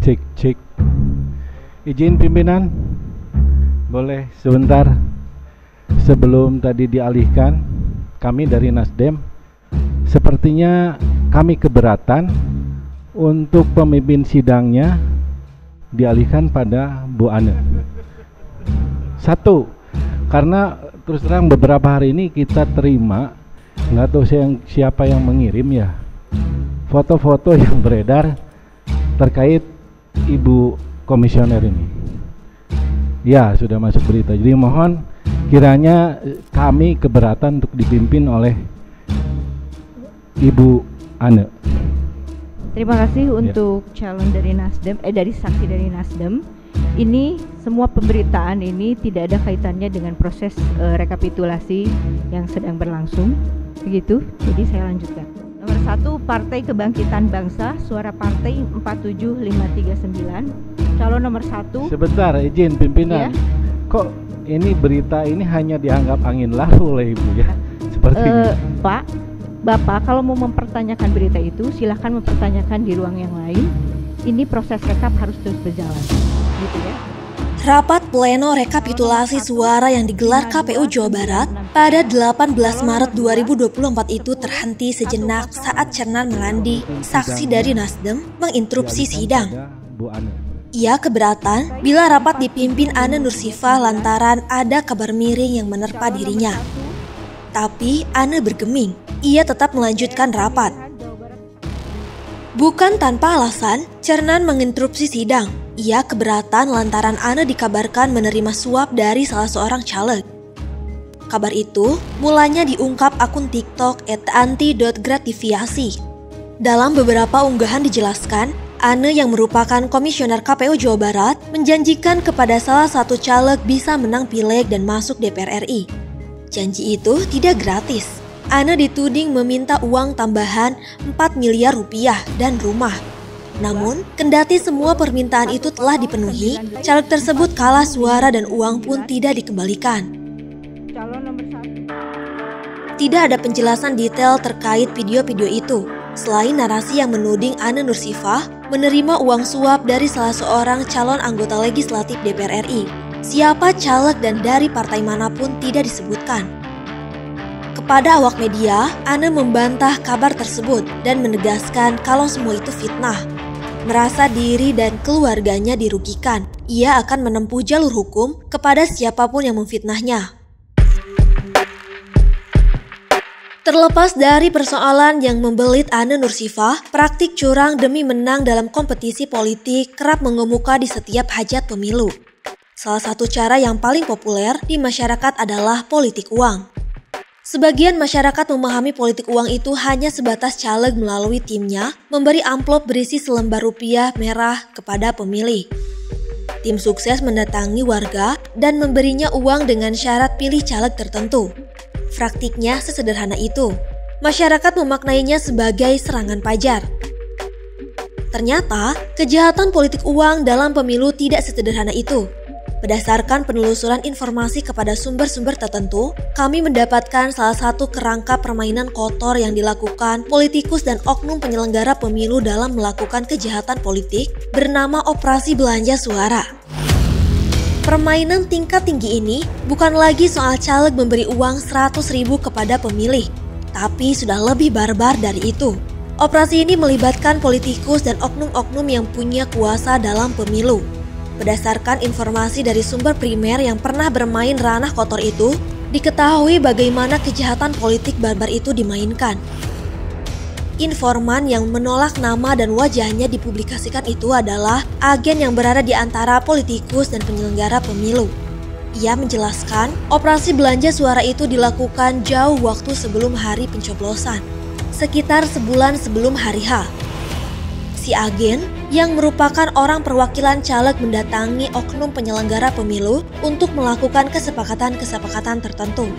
Cek cek. Izin pimpinan, boleh sebentar sebelum tadi dialihkan. Kami dari Nasdem sepertinya kami keberatan untuk pemimpin sidangnya dialihkan pada Bu Ane. Satu, karena terus terang beberapa hari ini kita terima, nggak tahu siapa yang mengirim ya, foto-foto yang beredar terkait Ibu Komisioner ini. Ya, sudah masuk berita. Jadi mohon kiranya kami keberatan untuk dipimpin oleh Ibu Ane. Terima kasih untuk calon dari Nasdem, dari saksi dari Nasdem. Ini semua pemberitaan ini tidak ada kaitannya dengan proses rekapitulasi yang sedang berlangsung. Begitu, jadi saya lanjutkan. Nomor 1, Partai Kebangkitan Bangsa, suara partai 47539. Calon nomor 1. Sebentar, izin pimpinan. Ya? Kok ini berita ini hanya dianggap angin lalu oleh Ibu ya? Seperti Pak, Bapak kalau mau mempertanyakan berita itu silahkan mempertanyakan di ruang yang lain. Ini proses rekap harus terus berjalan, gitu ya. Rapat pleno rekapitulasi suara yang digelar KPU Jawa Barat pada 18 Maret 2024 itu terhenti sejenak saat Cernan Melandi, saksi dari Nasdem, menginterupsi sidang. Ia keberatan bila rapat dipimpin Ane Nursifah lantaran ada kabar miring yang menerpa dirinya. Tapi Ane bergeming, ia tetap melanjutkan rapat. Bukan tanpa alasan, Cernan menginterupsi sidang. Ia keberatan lantaran Ane dikabarkan menerima suap dari salah seorang caleg. Kabar itu mulanya diungkap akun TikTok @anti.gratifiasi. Dalam beberapa unggahan dijelaskan, Ane yang merupakan komisioner KPU Jawa Barat menjanjikan kepada salah satu caleg bisa menang pileg dan masuk DPR RI. Janji itu tidak gratis. Ane dituding meminta uang tambahan 4 miliar rupiah dan rumah. Namun, kendati semua permintaan itu telah dipenuhi, caleg tersebut kalah suara dan uang pun tidak dikembalikan. Tidak ada penjelasan detail terkait video-video itu, selain narasi yang menuding Ane Nursifah menerima uang suap dari salah seorang calon anggota legislatif DPR RI. Siapa caleg dan dari partai manapun tidak disebutkan. Kepada awak media, Ane membantah kabar tersebut dan menegaskan kalau semua itu fitnah. Merasa diri dan keluarganya dirugikan, ia akan menempuh jalur hukum kepada siapapun yang memfitnahnya. Terlepas dari persoalan yang membelit Ane Nursifah, praktik curang demi menang dalam kompetisi politik kerap mengemuka di setiap hajat pemilu. Salah satu cara yang paling populer di masyarakat adalah politik uang. Sebagian masyarakat memahami politik uang itu hanya sebatas caleg melalui timnya memberi amplop berisi selembar rupiah merah kepada pemilih. Tim sukses mendatangi warga dan memberinya uang dengan syarat pilih caleg tertentu. Praktiknya sesederhana itu. Masyarakat memaknainya sebagai serangan pajar. Ternyata, kejahatan politik uang dalam pemilu tidak sesederhana itu. Berdasarkan penelusuran informasi kepada sumber-sumber tertentu, kami mendapatkan salah satu kerangka permainan kotor yang dilakukan politikus dan oknum penyelenggara pemilu dalam melakukan kejahatan politik bernama operasi belanja suara. Permainan tingkat tinggi ini bukan lagi soal caleg memberi uang 100.000 kepada pemilih, tapi sudah lebih barbar dari itu. Operasi ini melibatkan politikus dan oknum-oknum yang punya kuasa dalam pemilu. Berdasarkan informasi dari sumber primer yang pernah bermain ranah kotor itu, diketahui bagaimana kejahatan politik barbar itu dimainkan. Informan yang menolak nama dan wajahnya dipublikasikan itu adalah agen yang berada di antara politikus dan penyelenggara pemilu. Ia menjelaskan, operasi belanja suara itu dilakukan jauh waktu sebelum hari pencoblosan, sekitar sebulan sebelum hari H. Si agen yang merupakan orang perwakilan caleg mendatangi oknum penyelenggara pemilu untuk melakukan kesepakatan-kesepakatan tertentu.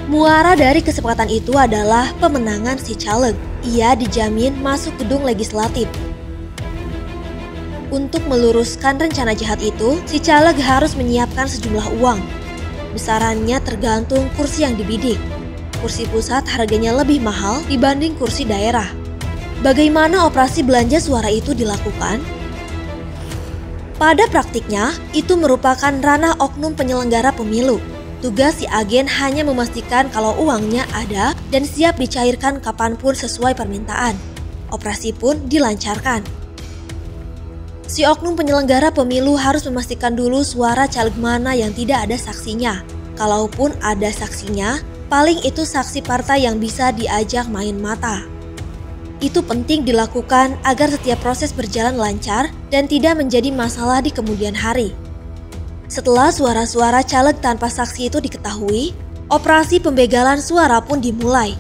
Muara dari kesepakatan itu adalah pemenangan si caleg. Ia dijamin masuk gedung legislatif. Untuk meluruskan rencana jahat itu, si caleg harus menyiapkan sejumlah uang. Besarannya tergantung kursi yang dibidik. Kursi pusat harganya lebih mahal dibanding kursi daerah. Bagaimana operasi belanja suara itu dilakukan? Pada praktiknya, itu merupakan ranah oknum penyelenggara pemilu. Tugas si agen hanya memastikan kalau uangnya ada dan siap dicairkan kapanpun sesuai permintaan. Operasi pun dilancarkan. Si oknum penyelenggara pemilu harus memastikan dulu suara caleg mana yang tidak ada saksinya. Kalaupun ada saksinya, paling itu saksi partai yang bisa diajak main mata. Itu penting dilakukan agar setiap proses berjalan lancar dan tidak menjadi masalah di kemudian hari. Setelah suara-suara caleg tanpa saksi itu diketahui, operasi pembegalan suara pun dimulai.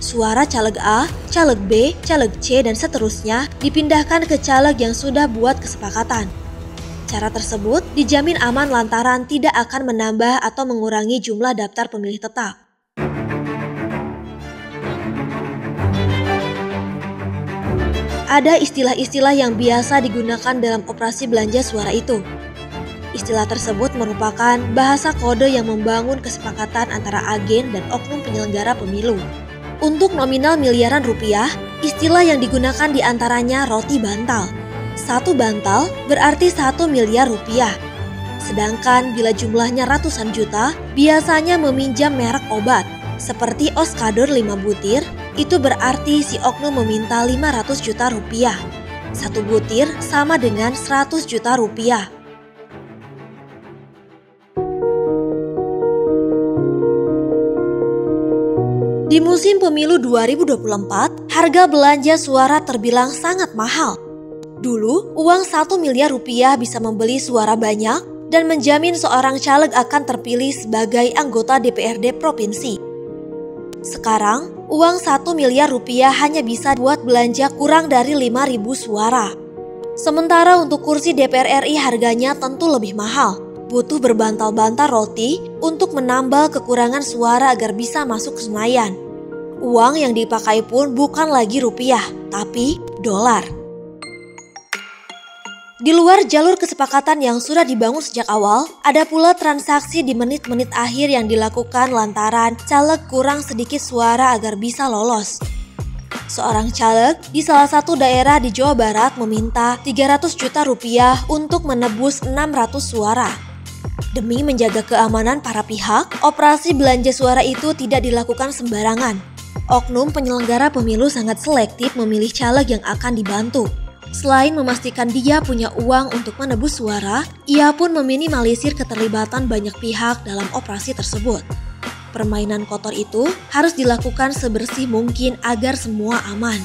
Suara caleg A, caleg B, caleg C, dan seterusnya dipindahkan ke caleg yang sudah buat kesepakatan. Cara tersebut dijamin aman lantaran tidak akan menambah atau mengurangi jumlah daftar pemilih tetap. Ada istilah-istilah yang biasa digunakan dalam operasi belanja suara itu. Istilah tersebut merupakan bahasa kode yang membangun kesepakatan antara agen dan oknum penyelenggara pemilu. Untuk nominal miliaran rupiah, istilah yang digunakan diantaranya roti bantal. 1 bantal berarti 1 miliar rupiah. Sedangkan bila jumlahnya ratusan juta, biasanya meminjam merek obat. Seperti Oskador 5 butir, itu berarti si oknum meminta 500 juta rupiah. 1 butir sama dengan 100 juta rupiah. Di musim pemilu 2024, harga belanja suara terbilang sangat mahal. Dulu, uang 1 miliar rupiah bisa membeli suara banyak dan menjamin seorang caleg akan terpilih sebagai anggota DPRD provinsi. Sekarang, uang 1 miliar rupiah hanya bisa buat belanja kurang dari 5.000 suara. Sementara untuk kursi DPR RI harganya tentu lebih mahal. Butuh berbantal-bantal roti untuk menambal kekurangan suara agar bisa masuk ke Senayan. Uang yang dipakai pun bukan lagi rupiah, tapi dolar. Di luar jalur kesepakatan yang sudah dibangun sejak awal, ada pula transaksi di menit-menit akhir yang dilakukan lantaran caleg kurang sedikit suara agar bisa lolos. Seorang caleg di salah satu daerah di Jawa Barat meminta 300 juta rupiah untuk menebus 600 suara. Demi menjaga keamanan para pihak, operasi belanja suara itu tidak dilakukan sembarangan. Oknum penyelenggara pemilu sangat selektif memilih caleg yang akan dibantu. Selain memastikan dia punya uang untuk menebus suara, ia pun meminimalisir keterlibatan banyak pihak dalam operasi tersebut. Permainan kotor itu harus dilakukan sebersih mungkin agar semua aman.